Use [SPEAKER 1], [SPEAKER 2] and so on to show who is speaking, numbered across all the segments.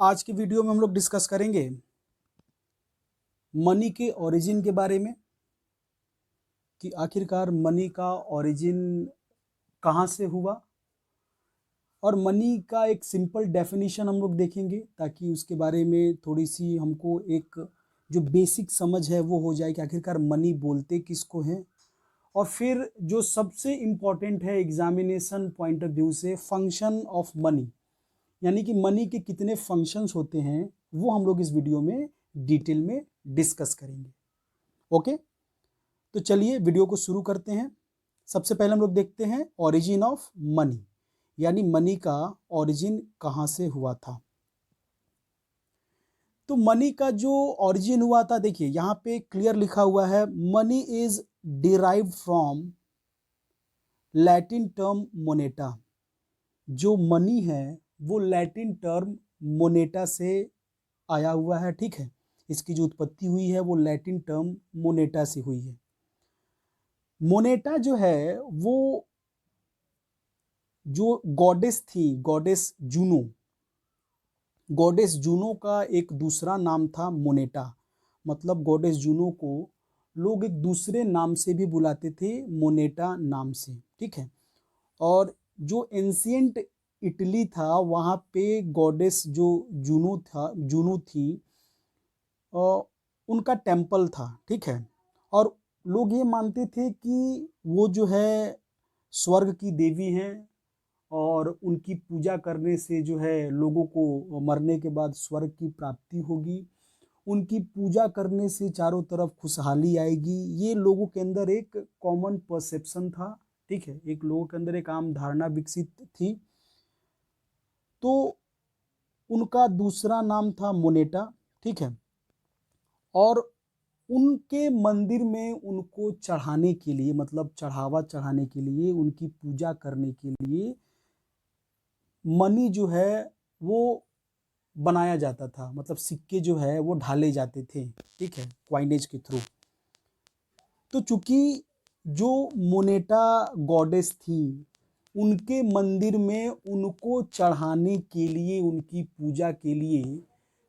[SPEAKER 1] आज की वीडियो में हम लोग डिस्कस करेंगे मनी के ओरिजिन के बारे में कि आखिरकार मनी का ओरिजिन कहाँ से हुआ, और मनी का एक सिंपल डेफिनेशन हम लोग देखेंगे ताकि उसके बारे में थोड़ी सी हमको एक जो बेसिक समझ है वो हो जाए कि आखिरकार मनी बोलते किसको हैं। और फिर जो सबसे इम्पॉर्टेंट है एग्जामिनेशन पॉइंट ऑफ व्यू से, फंक्शन ऑफ मनी, यानी कि मनी के कितने फंक्शंस होते हैं वो हम लोग इस वीडियो में डिटेल में डिस्कस करेंगे। ओके, तो चलिए वीडियो को शुरू करते हैं। सबसे पहले हम लोग देखते हैं ओरिजिन ऑफ मनी, यानी मनी का ओरिजिन कहाँ से हुआ था। तो मनी का जो ओरिजिन हुआ था, देखिए यहाँ पे क्लियर लिखा हुआ है, money is derived from Latin term Moneta. जो मनी है वो लैटिन टर्म मोनेटा से आया हुआ है, ठीक है। इसकी जो उत्पत्ति हुई है वो लैटिन टर्म मोनेटा से हुई है। मोनेटा जो है वो जो गॉडेस थी, गॉडेस जूनो का एक दूसरा नाम था मोनेटा। मतलब गॉडेस जूनो को लोग एक दूसरे नाम से भी बुलाते थे, मोनेटा नाम से, ठीक है। और जो एंशियंट इटली था वहाँ पे गॉडेस जो जूनो थी, उनका टेम्पल था, ठीक है। और लोग ये मानते थे कि वो जो है स्वर्ग की देवी हैं और उनकी पूजा करने से जो है लोगों को मरने के बाद स्वर्ग की प्राप्ति होगी, उनकी पूजा करने से चारों तरफ खुशहाली आएगी। ये लोगों के अंदर एक कॉमन परसेप्शन था, ठीक है। एक लोगों के अंदर एक आम धारणा विकसित थी। तो उनका दूसरा नाम था मोनेटा, ठीक है। और उनके मंदिर में उनको चढ़ाने के लिए, मतलब चढ़ावा चढ़ाने के लिए, उनकी पूजा करने के लिए मनी जो है वो बनाया जाता था। मतलब सिक्के जो है वो ढाले जाते थे, ठीक है, क्वाइनेज के थ्रू। तो चूंकि जो मोनेटा गॉडेस थी, उनके मंदिर में उनको चढ़ाने के लिए, उनकी पूजा के लिए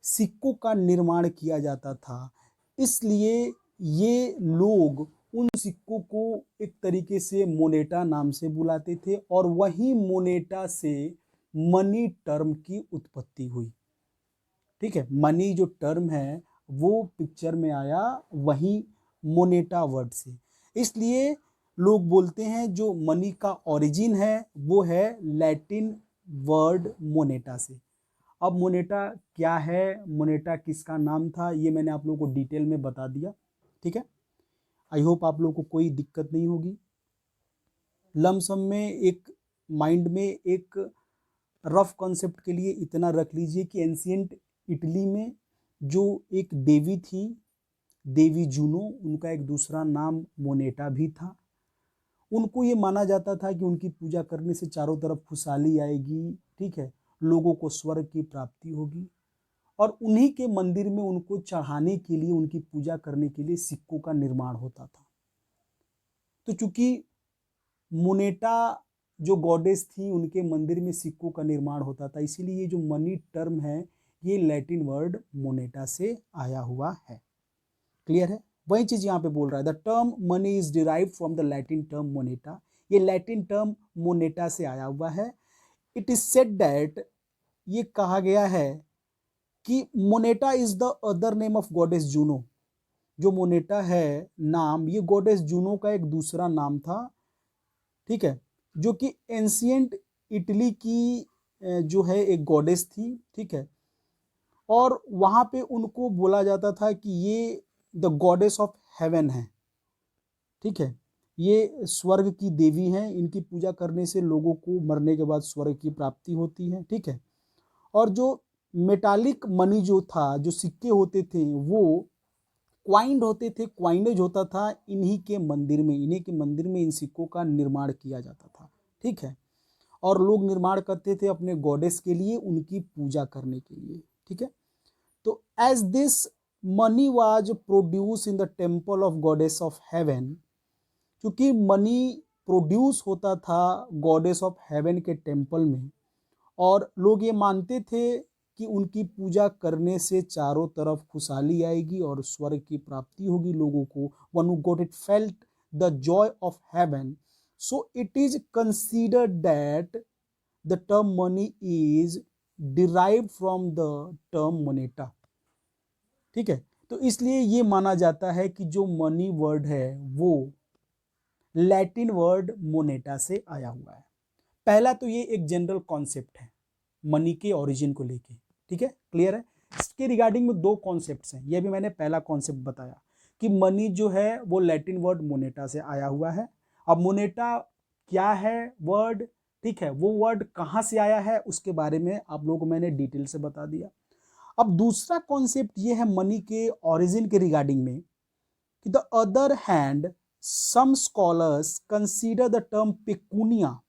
[SPEAKER 1] सिक्कों का निर्माण किया जाता था। इसलिए ये लोग उन सिक्कों को एक तरीके से मोनेटा नाम से बुलाते थे, और वही मोनेटा से मनी टर्म की उत्पत्ति हुई, ठीक है। मनी जो टर्म है वो पिक्चर में आया वही मोनेटा वर्ड से। इसलिए लोग बोलते हैं जो मनी का ओरिजिन है वो है लैटिन वर्ड मोनेटा से। अब मोनेटा क्या है, मोनेटा किसका नाम था, ये मैंने आप लोगों को डिटेल में बता दिया, ठीक है। आई होप आप लोगों को कोई दिक्कत नहीं होगी। लमसम में एक माइंड में एक रफ कॉन्सेप्ट के लिए इतना रख लीजिए कि एंशियंट इटली में जो एक देवी थी, देवी जूनो, उनका एक दूसरा नाम मोनेटा भी था। उनको ये माना जाता था कि उनकी पूजा करने से चारों तरफ खुशहाली आएगी, ठीक है, लोगों को स्वर्ग की प्राप्ति होगी। और उन्हीं के मंदिर में उनको चढ़ाने के लिए, उनकी पूजा करने के लिए सिक्कों का निर्माण होता था। तो चूंकि मोनेटा जो गॉडेस थी उनके मंदिर में सिक्कों का निर्माण होता था, इसीलिए ये जो मनी टर्म है ये लैटिन वर्ड मोनेटा से आया हुआ है। क्लियर है? वही चीज यहाँ पे बोल रहा है, the term money is derived from the Latin term Moneta. ये लैटिन टर्म मोनेटा से आया हुआ है। इट इज सेड दैट, ये कहा गया है कि Moneta is the other name of goddess Juno. जो मोनेटा है नाम, ये गॉडेस जूनो का एक दूसरा नाम था, ठीक है, जो कि एंशियंट इटली की जो है एक गॉडेस थी, ठीक है। और वहां पे उनको बोला जाता था कि ये द गॉडेस ऑफ हेवन है, ठीक है। ये स्वर्ग की देवी हैं, इनकी पूजा करने से लोगों को मरने के बाद स्वर्ग की प्राप्ति होती है, ठीक है। और जो मेटालिक मनी जो था, जो सिक्के होते थे वो क्वाइंड होते थे, क्वाइनेज होता था इन्हीं के मंदिर में, इन्हीं के मंदिर में इन सिक्कों का निर्माण किया जाता था, ठीक है। और लोग निर्माण करते थे अपने गॉडेस के लिए, उनकी पूजा करने के लिए, ठीक है। तो as this money was produce in the temple of goddess of heaven, क्योंकि मनी प्रोड्यूस होता था गॉडेस ऑफ हेवन के टेम्पल में, और लोग ये मानते थे कि उनकी पूजा करने से चारों तरफ खुशहाली आएगी और स्वर्ग की प्राप्ति होगी लोगों को. One who got it felt the Joy of haven. So it is considered that the term money is derived from the term Moneta. ठीक है, तो इसलिए ये माना जाता है कि जो मनी वर्ड है वो लैटिन वर्ड मोनेटा से आया हुआ है. पहला तो ये एक जनरल कॉन्सेप्ट है मनी के ओरिजिन को लेके. ठीक है, क्लियर है. इसके रिगार्डिंग में दो कॉन्सेप्ट्स हैं. ये भी मैंने पहला कॉन्सेप्ट बताया कि मनी जो है वो लैटिन वर्ड मोनेटा से आया हुआ है. अब मोनेटा क्या है वर्ड, ठीक है, वो वर्ड कहाँ से आया है उसके बारे में आप लोगों को मैंने डिटेल से बता दिया. अब दूसरा कॉन्सेप्ट ये है मनी के ओरिजिन के रिगार्डिंग में कि the other hand some scholars consider the term pecunia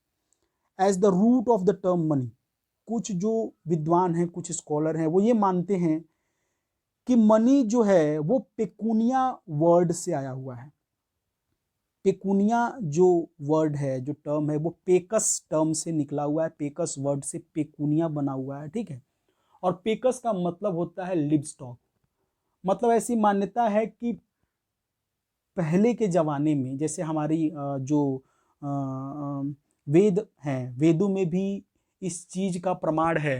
[SPEAKER 1] as the root of the term money. कुछ जो विद्वान हैं, कुछ स्कॉलर हैं, वो ये मानते हैं कि मनी जो है वो पेकुनिया वर्ड से आया हुआ है. पेकुनिया जो वर्ड है, जो टर्म है, वो पेकस टर्म से निकला हुआ है. पेकस वर्ड से पेकुनिया बना हुआ है. ठीक है, और पेकस का मतलब होता है लिव स्टॉक. मतलब ऐसी मान्यता है कि पहले के जमाने में, जैसे हमारी जो वेद हैं, वेदों में भी इस चीज का प्रमाण है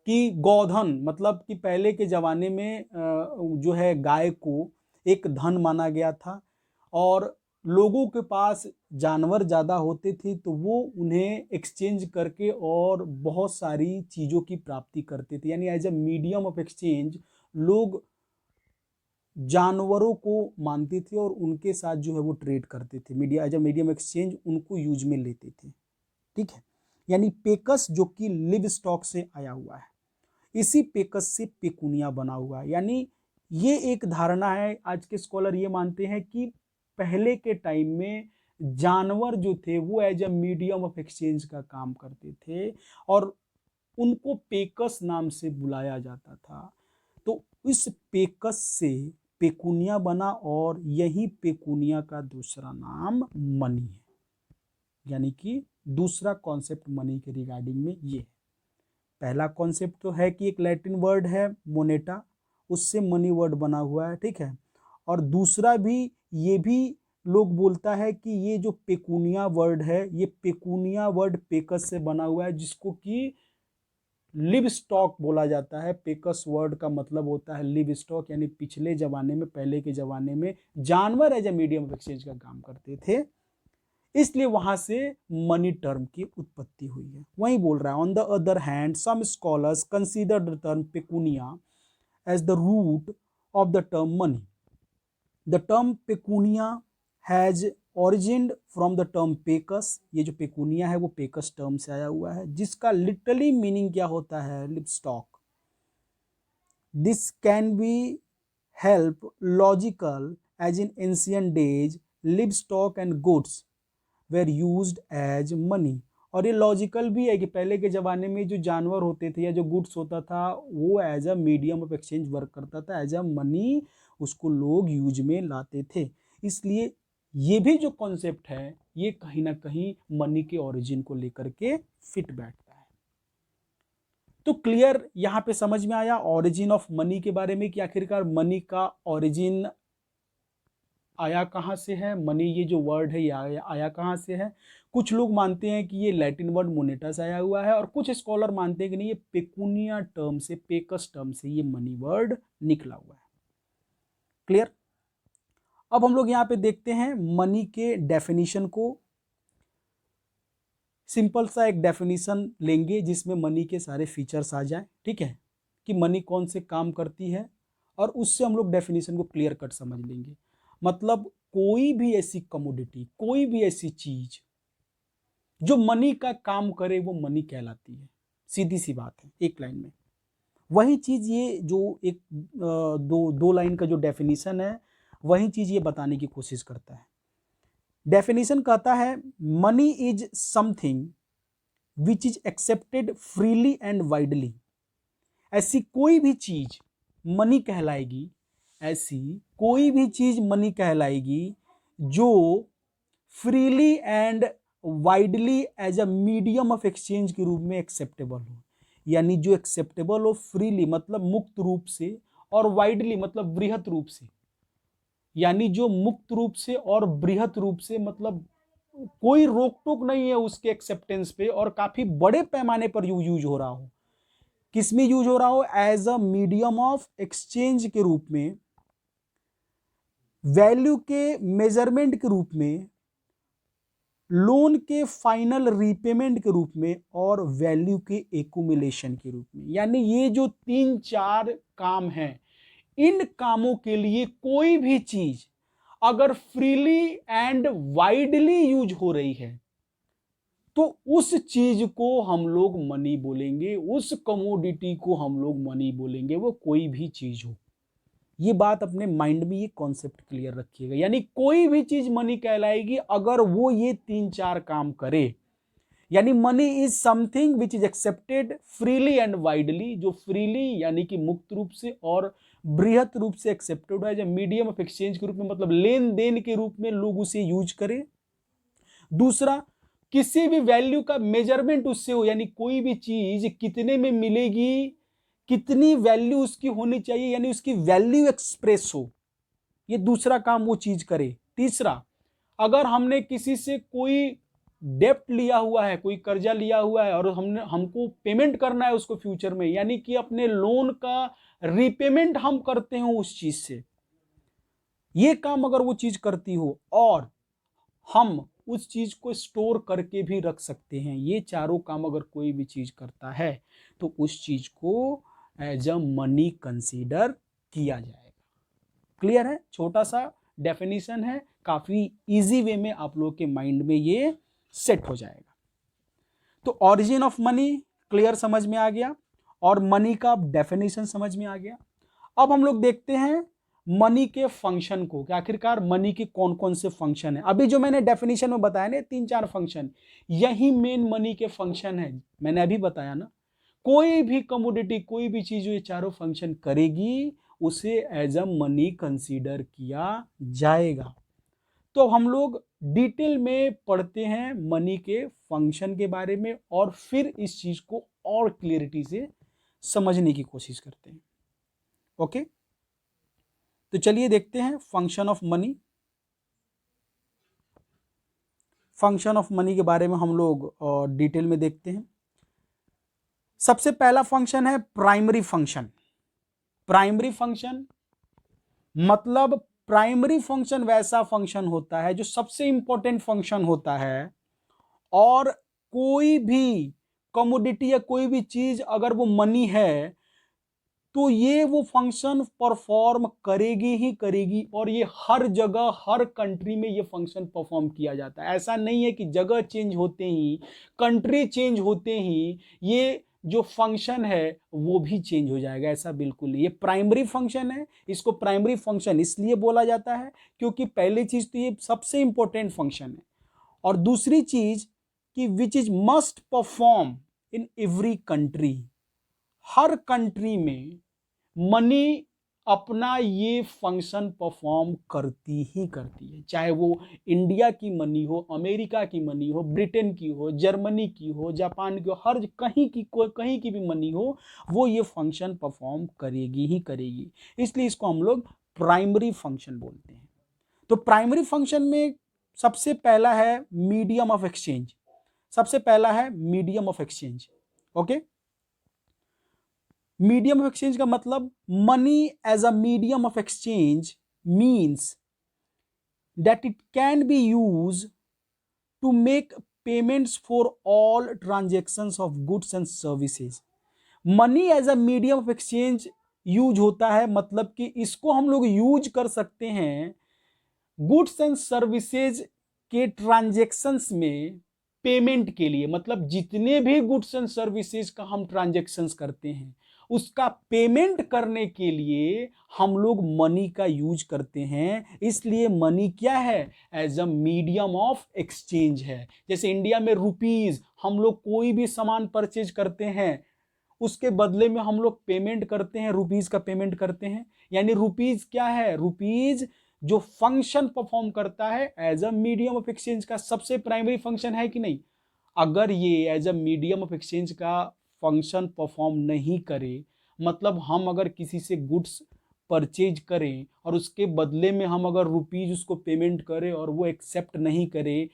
[SPEAKER 1] कि गोधन, मतलब कि पहले के जमाने में जो है गाय को एक धन माना गया था और लोगों के पास जानवर ज़्यादा होते थे तो वो उन्हें एक्सचेंज करके और बहुत सारी चीज़ों की प्राप्ति करते थे. यानी as a medium of exchange लोग जानवरों को मानते थे और उनके साथ जो है वो ट्रेड करते थे. Media as a medium exchange उनको यूज में लेते थे. ठीक है, यानी पेकस जो कि लिव स्टॉक से आया हुआ है, इसी पेकस से पेकुनिया बना हुआ है. यानी ये एक धारणा है. आज के स्कॉलर ये मानते हैं कि पहले के टाइम में जानवर जो थे वो as a medium of exchange का काम करते थे और उनको पेकस नाम से बुलाया जाता था. तो इस पेकस से पेकुनिया बना और यही पेकुनिया का दूसरा नाम मनी है. यानी कि दूसरा कॉन्सेप्ट मनी के रिगार्डिंग में ये है. पहला कॉन्सेप्ट तो है कि एक लैटिन वर्ड है मोनेटा, उससे मनी वर्ड बना हुआ है. ठीक है, और दूसरा भी ये भी लोग बोलता है कि ये जो पेकुनिया वर्ड है, ये पेकुनिया वर्ड पेकस से बना हुआ है जिसको कि लिव स्टॉक बोला जाता है. पेकस वर्ड का मतलब होता है लिव स्टॉक, यानी पिछले जमाने में, पहले के जमाने में जानवर as a medium of exchange का काम करते थे, इसलिए वहां से मनी टर्म की उत्पत्ति हुई है. वही बोल रहा है, on the other hand some scholars consider the term pecunia as the root of the term money. The term pecunia has originated from the term pecus. ये जो पेकुनिया है वो पेकस टर्म से आया हुआ है जिसका लिटरली मीनिंग क्या होता है, livestock. This can be help logical as in ancient days livestock and goods were used as money. और ये लॉजिकल भी है कि पहले के ज़माने में जो जानवर होते थे या जो गुड्स होता था वो as a medium of exchange work करता था, एज अ मनी उसको लोग यूज में लाते थे. इसलिए ये भी जो कॉन्सेप्ट है ये कहीं ना कहीं मनी के ओरिजिन को लेकर के फिट बैठता है. तो क्लियर यहाँ पे समझ में आया ओरिजिन ऑफ मनी के बारे में कि आखिरकार मनी का ओरिजिन आया कहाँ से है. मनी ये जो वर्ड है ये आया कहाँ से है. कुछ लोग मानते हैं कि ये लैटिन वर्ड मोनेटा से आया हुआ है और कुछ स्कॉलर मानते हैं कि नहीं, ये पेकुनिया टर्म से, पेकस टर्म से ये मनी वर्ड निकला हुआ है. क्लियर. अब हम लोग यहाँ पे देखते हैं मनी के डेफिनेशन को. सिंपल सा एक डेफिनेशन लेंगे जिसमें मनी के सारे फीचर्स आ जाए. ठीक है, कि मनी कौन से काम करती है और उससे हम लोग डेफिनेशन को क्लियर कट समझ लेंगे. मतलब कोई भी ऐसी कमोडिटी, कोई भी ऐसी चीज जो मनी का काम करे वो मनी कहलाती है. सीधी सी बात है, एक लाइन में. वही चीज ये जो एक दो लाइन का जो डेफिनेशन है वही चीज ये बताने की कोशिश करता है. डेफिनेशन कहता है money is something which is accepted freely and widely. ऐसी कोई भी चीज मनी कहलाएगी, ऐसी कोई भी चीज मनी कहलाएगी जो freely and widely as a medium of exchange के रूप में एक्सेप्टेबल हो. यानी जो एक्सेप्टेबल हो फ्रीली मतलब मुक्त रूप से, और वाइडली मतलब बृहत रूप से, यानी जो मुक्त रूप से और बृहत रूप से मतलब कोई रोक टोक नहीं है उसके एक्सेप्टेंस पे, और काफी बड़े पैमाने पर यूज हो रहा हो। किस में यूज हो रहा हो? As a medium of exchange के रूप में, वैल्यू के मेजरमेंट के रूप में, लोन के फाइनल रीपेमेंट के रूप में, और वैल्यू के एक्यूमुलेशन के रूप में। यानी ये जो 3-4 काम हैं, इन कामों के लिए कोई भी चीज अगर फ्रीली एंड वाइडली यूज हो रही है तो उस चीज को हम लोग मनी बोलेंगे, उस कमोडिटी को हम लोग मनी बोलेंगे, वो कोई भी चीज हो। ये बात अपने माइंड में, ये कॉन्सेप्ट क्लियर रखिएगा। यानी कोई भी चीज मनी कहलाएगी अगर वो ये 3-4 काम करे। यानी money is something which is accepted freely and widely, जो फ्रीली यानी कि मुक्त रूप से और बृहत रूप से एक्सेप्टेड है, जब मीडियम ऑफ एक्सचेंज के रूप में मतलब लेन देन के रूप में लोग उसे यूज करें। दूसरा, किसी भी वैल्यू का मेजरमेंट उससे हो, यानी कोई भी चीज कितने में मिलेगी, कितनी वैल्यू उसकी होनी चाहिए, यानी उसकी वैल्यू एक्सप्रेस हो, ये दूसरा काम वो चीज करे। तीसरा, अगर हमने किसी से कोई डेप्ट लिया हुआ है, कोई कर्जा लिया हुआ है और हमको पेमेंट करना है उसको फ्यूचर में, यानी कि अपने लोन का रीपेमेंट हम करते हो उस चीज से, ये काम अगर वो चीज करती हो, और हम उस चीज को स्टोर करके भी रख सकते हैं, ये चारों काम अगर कोई भी चीज करता है तो उस चीज को एज अ मनी कंसीडर किया जाएगा। क्लियर है? छोटा सा डेफिनेशन है, काफी इजी वे में आप लोग के माइंड में ये सेट हो जाएगा। तो ऑरिजिन ऑफ मनी क्लियर समझ में आ गया, और मनी का डेफिनेशन समझ में आ गया। अब हम लोग देखते हैं मनी के फंक्शन को, कि आखिरकार मनी के कौन कौन से फंक्शन है। अभी जो मैंने डेफिनेशन में बताया ना 3-4 फंक्शन, यही मेन मनी के फंक्शन है। मैंने अभी बताया ना, कोई भी कमोडिटी, कोई भी चीज ये चारों फंक्शन करेगी उसे एज अ मनी कंसीडर किया जाएगा। तो हम लोग डिटेल में पढ़ते हैं मनी के फंक्शन के बारे में, और फिर इस चीज को और क्लियरिटी से समझने की कोशिश करते हैं। ओके, तो चलिए देखते हैं function of money. Function of money के बारे में हम लोग डिटेल में देखते हैं। सबसे पहला फंक्शन है प्राइमरी फंक्शन। प्राइमरी फंक्शन मतलब प्राइमरी फंक्शन वैसा फंक्शन होता है जो सबसे इंपॉर्टेंट फंक्शन होता है, और कोई भी कमोडिटी या कोई भी चीज अगर वो मनी है तो ये वो फंक्शन परफॉर्म करेगी ही करेगी, और ये हर जगह हर कंट्री में ये फंक्शन परफॉर्म किया जाता है। ऐसा नहीं है कि जगह चेंज होते ही, कंट्री चेंज होते ही ये जो फंक्शन है वो भी चेंज हो जाएगा, ऐसा बिल्कुल नहीं। ये प्राइमरी फंक्शन है, इसको प्राइमरी फंक्शन इसलिए बोला जाता है क्योंकि पहली चीज तो ये सबसे इंपॉर्टेंट फंक्शन है, और दूसरी चीज कि which is must perform in every country. Her country में मनी अपना ये फंक्शन परफॉर्म करती ही करती है, चाहे वो इंडिया की मनी हो, अमेरिका की मनी हो, ब्रिटेन की हो, जर्मनी की हो, जापान की हो, हर कहीं की भी मनी हो, वो ये फंक्शन परफॉर्म करेगी ही करेगी। इसलिए इसको हम लोग प्राइमरी फंक्शन बोलते हैं। तो प्राइमरी फंक्शन में सबसे पहला है मीडियम ऑफ एक्सचेंज। सबसे पहला है medium of exchange. Okay, medium of exchange का मतलब money as a medium of exchange means that it can be use to make payments for all transactions of goods and services. Money as a medium of exchange use होता है, मतलब कि इसको हम लोग use कर सकते हैं गुड्स एंड सर्विसेज के ट्रांजेक्शन्स में पेमेंट के लिए। मतलब जितने भी गुड्स एंड सर्विसेज का हम ट्रांजेक्शन्स करते हैं उसका पेमेंट करने के लिए हम लोग मनी का यूज करते हैं। इसलिए मनी क्या है? As a medium of exchange है। जैसे इंडिया में रुपीज, हम लोग कोई भी सामान परचेज करते हैं उसके बदले में हम लोग पेमेंट करते हैं, रुपीज का पेमेंट करते हैं। यानी रुपीज क्या है? रुपीज जो फंक्शन परफॉर्म करता है as a medium of exchange का सबसे प्राइमरी फंक्शन है कि नहीं? अगर ये as a medium of exchange का फंक्शन परफॉर्म नहीं करे, मतलब हम अगर किसी से गुड्स परचेज करें और उसके बदले में हम अगर रुपीज उसको पेमेंट करें और वो एक्सेप्ट नहीं करे,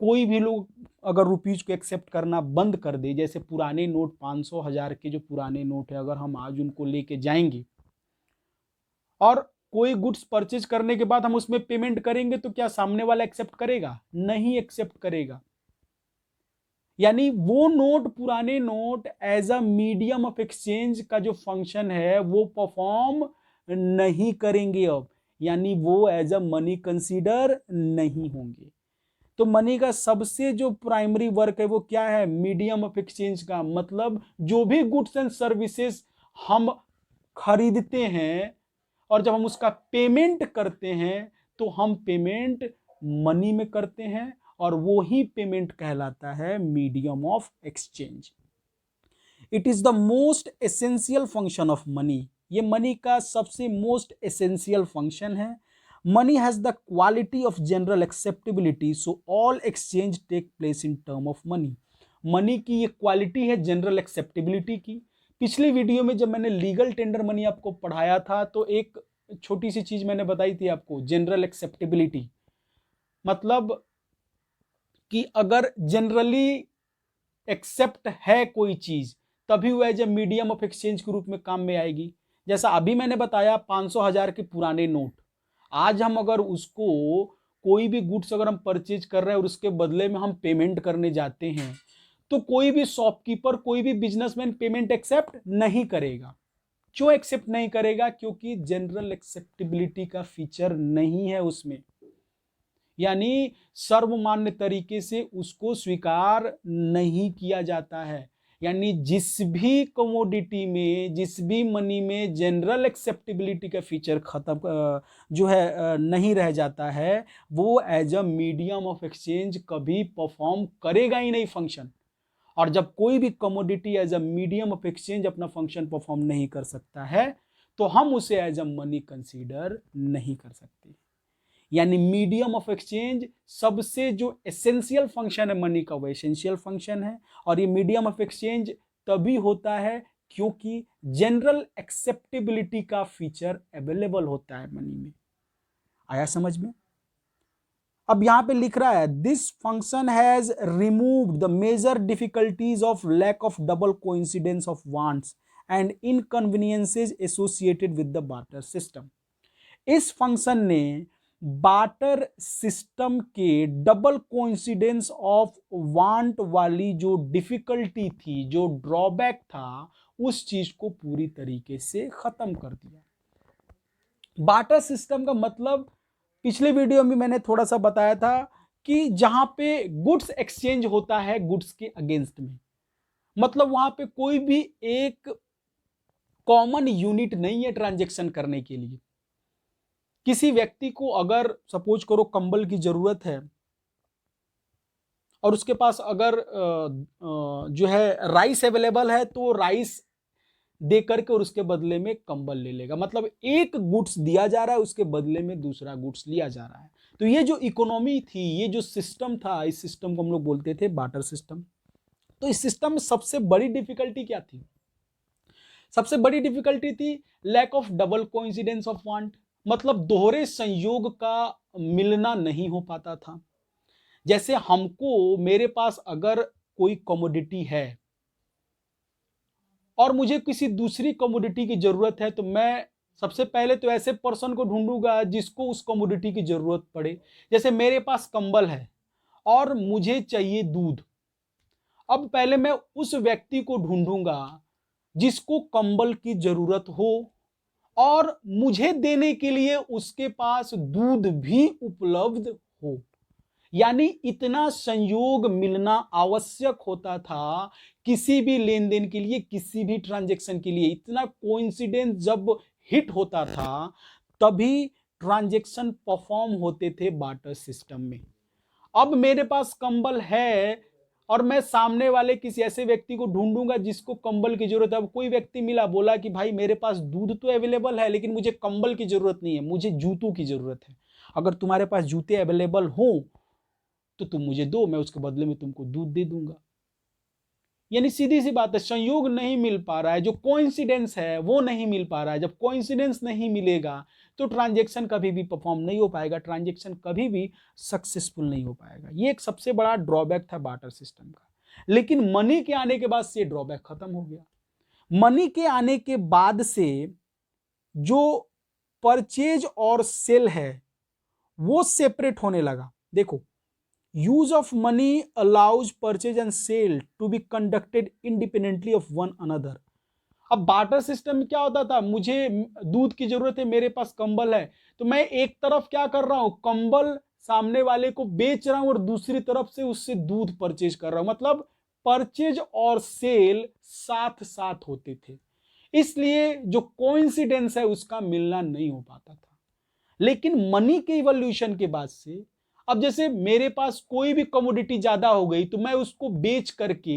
[SPEAKER 1] कोई भी लोग अगर रुपीज को एक्सेप्ट करना बंद कर दे, जैसे पुराने नोट 500 1000 के जो पुराने नोट है, अगर हम आज उनको लेके जाएंगे और कोई गुड्स परचेज करने के बाद हम उसमें पेमेंट करेंगे, तो क्या सामने वाला एक्सेप्ट करेगा? नहीं एक्सेप्ट करेगा। यानी वो नोट, पुराने note as a medium of exchange का जो फंक्शन है वो परफॉर्म नहीं करेंगे अब, यानी वो एज अ मनी कंसीडर नहीं होंगे। तो मनी का सबसे जो प्राइमरी वर्क है वो क्या है? मीडियम ऑफ एक्सचेंज का मतलब जो भी गुड्स एंड सर्विसेज हम खरीदते हैं और जब हम उसका पेमेंट करते हैं तो हम पेमेंट मनी में करते हैं और वो ही पेमेंट कहलाता है medium of exchange. It is the most essential function of money, ये मनी का सबसे मोस्ट एसेंशियल फंक्शन है। Money has the quality of general acceptability, so all exchange take place in term of money. Money की ये quality है general acceptability की। पिछली video में जब मैंने लीगल टेंडर मनी आपको पढ़ाया था तो एक छोटी सी चीज मैंने बताई थी आपको, जनरल एक्सेप्टेबिलिटी मतलब कि अगर जनरली एक्सेप्ट है कोई चीज तभी वो as a medium of exchange के रूप में काम में आएगी। जैसा अभी मैंने बताया 500 1000 के पुराने नोट, आज हम अगर उसको कोई भी गुड्स अगर हम परचेज कर रहे हैं और उसके बदले में हम पेमेंट करने जाते हैं तो कोई भी शॉपकीपर, कोई भी बिजनेसमैन पेमेंट एक्सेप्ट नहीं करेगा। क्यों एक्सेप्ट नहीं करेगा? क्योंकि जनरल एक्सेप्टेबिलिटी का फीचर नहीं है उसमें, यानी सर्वमान्य तरीके से उसको स्वीकार नहीं किया जाता है। यानी जिस भी कमोडिटी में, जिस भी मनी में जनरल एक्सेप्टेबिलिटी का फीचर खत्म जो है नहीं रह जाता है, वो as a medium of exchange कभी परफॉर्म करेगा ही नहीं फंक्शन। और जब कोई भी commodity as a medium of exchange अपना फंक्शन परफॉर्म नहीं कर सकता है तो हम उसे एज अ मनी कंसीडर नहीं कर सकते। यानी मीडियम ऑफ एक्सचेंज सबसे जो एसेंशियल फंक्शन है मनी का, वो एसेंशियल फंक्शन है। और ये मीडियम ऑफ एक्सचेंज तभी होता है क्योंकि जनरल एक्सेप्टेबिलिटी का फीचर अवेलेबल होता है मनी में। आया समझ में? अब यहां पे लिख रहा है this function has removed the major difficulties of lack of double coincidence of wants and inconveniences associated with the barter system. इस फंक्शन ने बार्टर सिस्टम के डबल कोइंसिडेंस ऑफ वांट वाली जो डिफिकल्टी थी, जो ड्रॉबैक था, उस चीज को पूरी तरीके से खत्म कर दिया। बार्टर सिस्टम का मतलब पिछले वीडियो में मैंने थोड़ा सा बताया था कि जहां पे गुड्स एक्सचेंज होता है गुड्स के अगेंस्ट में, मतलब वहां पे कोई भी एक कॉमन यूनिट नहीं है ट्रांजैक्शन करने के लिए। किसी व्यक्ति को अगर सपोज करो कंबल की जरूरत है और उसके पास अगर जो है राइस अवेलेबल है तो राइस दे करके और उसके बदले में कंबल ले लेगा। मतलब एक गुड्स दिया जा रहा है, उसके बदले में दूसरा गुड्स लिया जा रहा है। तो ये जो इकोनॉमी थी, ये जो सिस्टम था, इस सिस्टम को हम लोग बोलते थे बार्टर सिस्टम। तो इस सिस्टम में सबसे बड़ी डिफिकल्टी क्या थी? सबसे बड़ी डिफिकल्टी थी lack of double coincidence of want, मतलब दोहरे संयोग का मिलना नहीं हो पाता था। जैसे हमको, मेरे पास अगर कोई कमोडिटी है और मुझे किसी दूसरी कमोडिटी की जरूरत है तो मैं सबसे पहले तो ऐसे पर्सन को ढूंढूंगा जिसको उस कमोडिटी की जरूरत पड़े। जैसे मेरे पास कंबल है और मुझे चाहिए दूध। अब पहले मैं उस व्यक्ति को ढूंढूंगा जिसको कंबल की जरूरत हो और मुझे देने के लिए उसके पास दूध भी उपलब्ध हो। यानी इतना संयोग मिलना आवश्यक होता था किसी भी लेन देन के लिए, किसी भी ट्रांजैक्शन के लिए। इतना कोइंसिडेंस जब हिट होता था तभी ट्रांजैक्शन परफॉर्म होते थे बार्टर सिस्टम में। अब मेरे पास कंबल है और मैं सामने वाले किसी ऐसे व्यक्ति को ढूंढूंगा जिसको कंबल की जरूरत है। अब कोई व्यक्ति मिला, बोला कि भाई मेरे पास दूध तो अवेलेबल है लेकिन मुझे कंबल की जरूरत नहीं है, मुझे जूतों की जरूरत है। अगर तुम्हारे पास जूते अवेलेबल हो तो तुम मुझे दो, मैं उसके बदले में तुमको दूध दे दूंगा। यानी सीधी सी बात है, संयोग नहीं मिल पा रहा है, जो कोइंसिडेंस है वो नहीं मिल पा रहा है। जब कोइंसिडेंस नहीं मिलेगा तो ट्रांजैक्शन कभी भी परफॉर्म नहीं हो पाएगा, ट्रांजैक्शन कभी भी सक्सेसफुल नहीं हो पाएगा। ये एक सबसे बड़ा ड्रॉबैक था बार्टर सिस्टम का। लेकिन मनी के आने के बाद से ड्रॉबैक खत्म हो गया। मनी के आने के बाद से जो परचेज और सेल है वो सेपरेट होने लगा। देखो, use of money allows purchase and sale to be conducted independently of one another. अब बार्टर सिस्टम में क्या होता था, मुझे दूध की जरूरत है, मेरे पास कंबल है, तो मैं एक तरफ क्या कर रहा हूं, कंबल सामने वाले को बेच रहा हूं और दूसरी तरफ से उससे दूध परचेज कर रहा हूं। मतलब परचेज और सेल साथ साथ होते थे, इसलिए जो कोइंसिडेंस है उसका मिलना नहीं हो पाता था। लेकिन मनी के इवोल्यूशन के बाद से अब जैसे मेरे पास कोई भी कमोडिटी ज्यादा हो गई तो मैं उसको बेच करके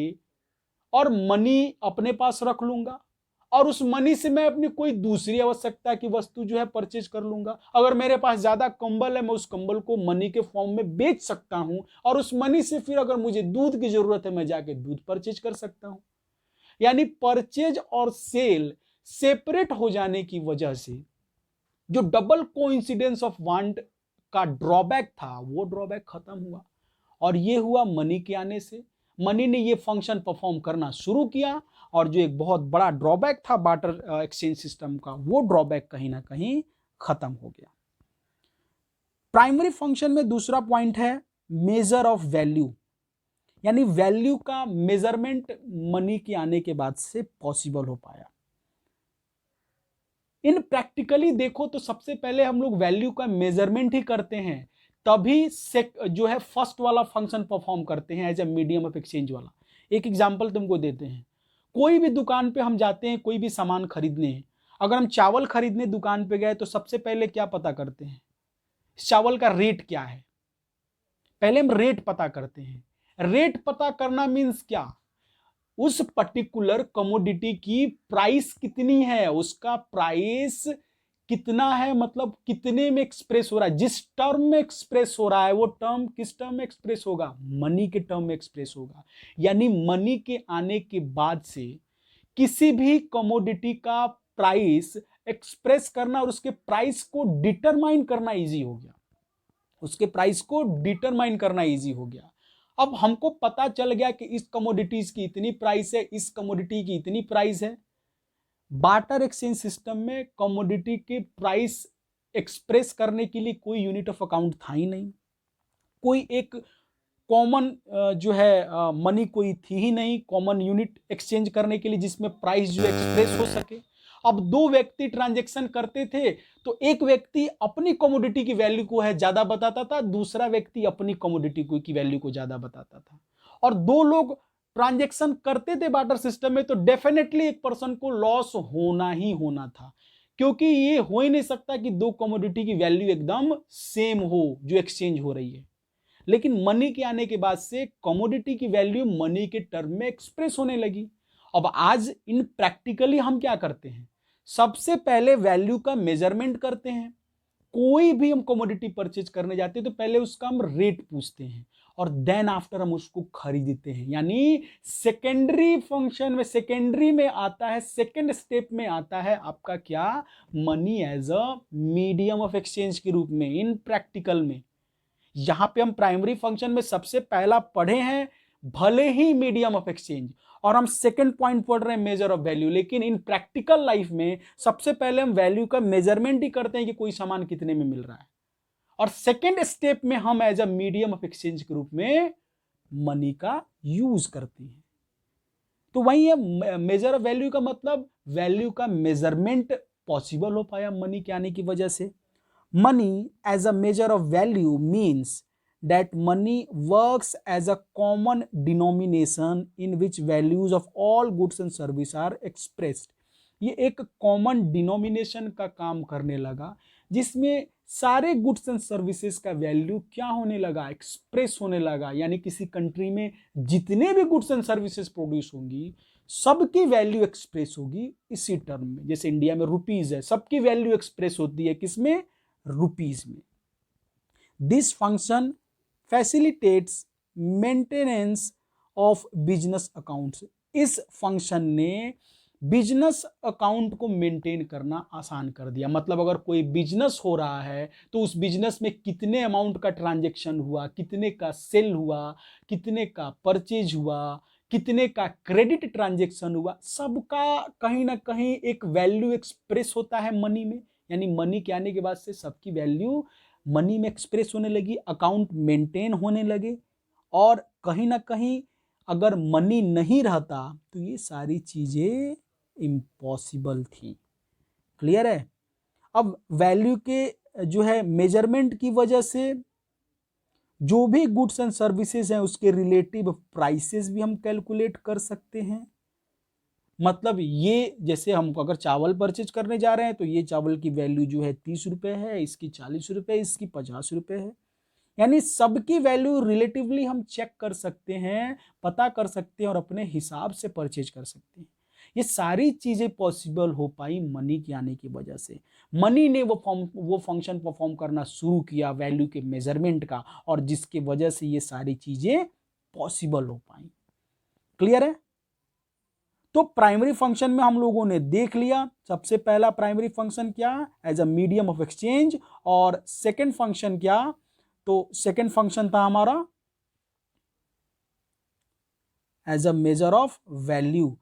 [SPEAKER 1] और मनी अपने पास रख लूंगा, और उस मनी से मैं अपनी कोई दूसरी आवश्यकता की वस्तु जो है परचेज कर लूंगा। अगर मेरे पास ज्यादा कंबल है, मैं उस कंबल को मनी के फॉर्म में बेच सकता हूं, और उस मनी से फिर अगर मुझे दूध की जरूरत है, मैं जाके दूध परचेज कर सकता हूं। यानी परचेज और सेल सेपरेट हो जाने की वजह से जो डबल कोइंसिडेंस ऑफ वांट का ड्रॉबैक था वो ड्रॉबैक खत्म हुआ, और ये हुआ मनी के आने से। मनी ने ये फंक्शन परफॉर्म करना शुरू किया, और जो एक बहुत बड़ा ड्रॉबैक था बार्टर एक्सचेंज सिस्टम का, वो ड्रॉबैक कहीं ना कहीं खत्म हो गया। प्राइमरी फंक्शन में दूसरा पॉइंट है मेजर ऑफ वैल्यू, यानी वैल्यू का मेजरमेंट मनी के आने के बाद से पॉसिबल हो पाया। इन प्रैक्टिकली देखो तो सबसे पहले हम लोग वैल्यू का मेजरमेंट ही करते हैं, तभी जो है फर्स्ट वाला फंक्शन परफॉर्म करते हैं as a medium of exchange वाला। एक एग्जांपल तुमको देते हैं, कोई भी दुकान पे हम जाते हैं, कोई भी सामान खरीदने, अगर हम चावल खरीदने दुकान पे गए तो सबसे पहले क्या पता करते हैं, चावल का रेट क्या है, पहले हम रेट पता करते हैं। रेट पता करना मीन्स क्या, उस पर्टिकुलर कमोडिटी की प्राइस कितनी है, उसका प्राइस कितना है, मतलब कितने में एक्सप्रेस हो रहा है, जिस टर्म में एक्सप्रेस हो रहा है वो टर्म किस टर्म में एक्सप्रेस होगा, मनी के टर्म में एक्सप्रेस होगा। यानी मनी के आने के बाद से किसी भी कमोडिटी का प्राइस एक्सप्रेस करना और उसके प्राइस को डिटरमाइन करना इजी हो गया, उसके प्राइस को डिटरमाइन करना इजी हो गया। अब हमको पता चल गया कि इस कमोडिटीज की इतनी प्राइस है, इस कमोडिटी की इतनी प्राइस है। बार्टर एक्सचेंज सिस्टम में कमोडिटी के प्राइस एक्सप्रेस करने के लिए कोई यूनिट ऑफ अकाउंट था ही नहीं, कोई एक कॉमन जो है मनी कोई थी ही नहीं कॉमन यूनिट एक्सचेंज करने के लिए जिसमें प्राइस जो एक्सप्रेस हो सके। अब दो व्यक्ति ट्रांजैक्शन करते थे तो एक व्यक्ति अपनी कमोडिटी की वैल्यू को है ज्यादा बताता था, दूसरा व्यक्ति अपनी कमोडिटी की वैल्यू को ज्यादा बताता था, और दो लोग ट्रांजैक्शन करते थे बार्टर सिस्टम में तो डेफिनेटली एक पर्सन को लॉस होना ही होना था, क्योंकि ये हो ही नहीं सकता कि दो कमोडिटी की वैल्यू एकदम सेम हो जो एक्सचेंज हो रही है। लेकिन मनी के आने के बाद से कमोडिटी की वैल्यू मनी के टर्म में एक्सप्रेस होने लगी। अब आज इन प्रैक्टिकली हम क्या करते हैं, सबसे पहले वैल्यू का मेजरमेंट करते हैं। कोई भी हम कमोडिटी परचेज करने जाते हैं तो पहले उसका हम रेट पूछते हैं और देन आफ्टर हम उसको खरीदते हैं। यानी सेकेंडरी फंक्शन में, सेकेंडरी में आता है, सेकेंड स्टेप में आता है आपका क्या, money as a medium of exchange के रूप में इन प्रैक्टिकल में। यहां पे हम प्राइमरी फंक्शन में सबसे पहला पढ़े हैं भले ही मीडियम ऑफ एक्सचेंज, और हम सेकंड पॉइंट पढ़ रहे हैं मेजर ऑफ वैल्यू, लेकिन इन प्रैक्टिकल लाइफ में सबसे पहले हम वैल्यू का मेजरमेंट ही करते हैं कि कोई सामान कितने में मिल रहा है, और सेकंड स्टेप में हम as a medium of exchange के रूप में मनी का यूज करते हैं। तो वही है मेजर ऑफ वैल्यू का मतलब वैल्यू का मेजरमेंट पॉसिबल हो पाया मनी के आने की वजह से। Money as a measure of value means that money works as a common denomination in which values of all goods and services are expressed। ये एक कॉमन डिनोमिनेशन का काम करने लगा जिसमें सारे गुड्स एंड सर्विसेज का वैल्यू क्या होने लगा, एक्सप्रेस होने लगा। यानी किसी कंट्री में जितने भी गुड्स एंड सर्विसेज प्रोड्यूस होंगी सबकी वैल्यू एक्सप्रेस होगी इसी टर्म में। जैसे इंडिया में रुपीज है, सबकी वैल्यू एक्सप्रेस होती है किसमें, रुपीज में। This function facilitates maintenance of business accounts. इस फंक्शन ने बिजनेस अकाउंट को मेंटेन करना आसान कर दिया। मतलब अगर कोई बिजनेस हो रहा है तो उस बिजनेस में कितने अमाउंट का ट्रांजैक्शन हुआ, कितने का सेल हुआ, कितने का परचेज हुआ, कितने का क्रेडिट ट्रांजैक्शन हुआ, सबका कहीं ना कहीं एक वैल्यू एक्सप्रेस होता है मनी में। यानी मनी के आने के बाद से सबकी वैल्यू मनी में एक्सप्रेस होने लगी, अकाउंट मेंटेन होने लगे। और कहीं ना कहीं अगर मनी नहीं रहता तो ये सारी चीजें इम्पॉसिबल थी। क्लियर है? अब वैल्यू के जो है मेजरमेंट की वजह से जो भी गुड्स एंड सर्विसेज हैं उसके रिलेटिव प्राइसेस भी हम कैलकुलेट कर सकते हैं। मतलब ये जैसे हम अगर चावल परचेज करने जा रहे हैं तो ये चावल की वैल्यू जो है 30 रुपए है, इसकी 40 रुपए, इसकी 50 रुपए है। यानी सबकी वैल्यू रिलेटिवली हम चेक कर सकते हैं, पता कर सकते हैं और अपने हिसाब से परचेज कर सकते हैं। ये सारी चीजें पॉसिबल हो पाई मनी के आने की वजह से। मनी ने वो फंक्शन परफॉर्म करना शुरू किया वैल्यू के मेजरमेंट का, और जिसके वजह से ये सारी चीजें पॉसिबल हो पाई। क्लियर है? तो प्राइमरी फंक्शन में हम लोगों ने देख लिया, सबसे पहला प्राइमरी फंक्शन क्या, as a medium of exchange. और सेकेंड फंक्शन क्या, तो सेकेंड फंक्शन था हमारा as a measure of value.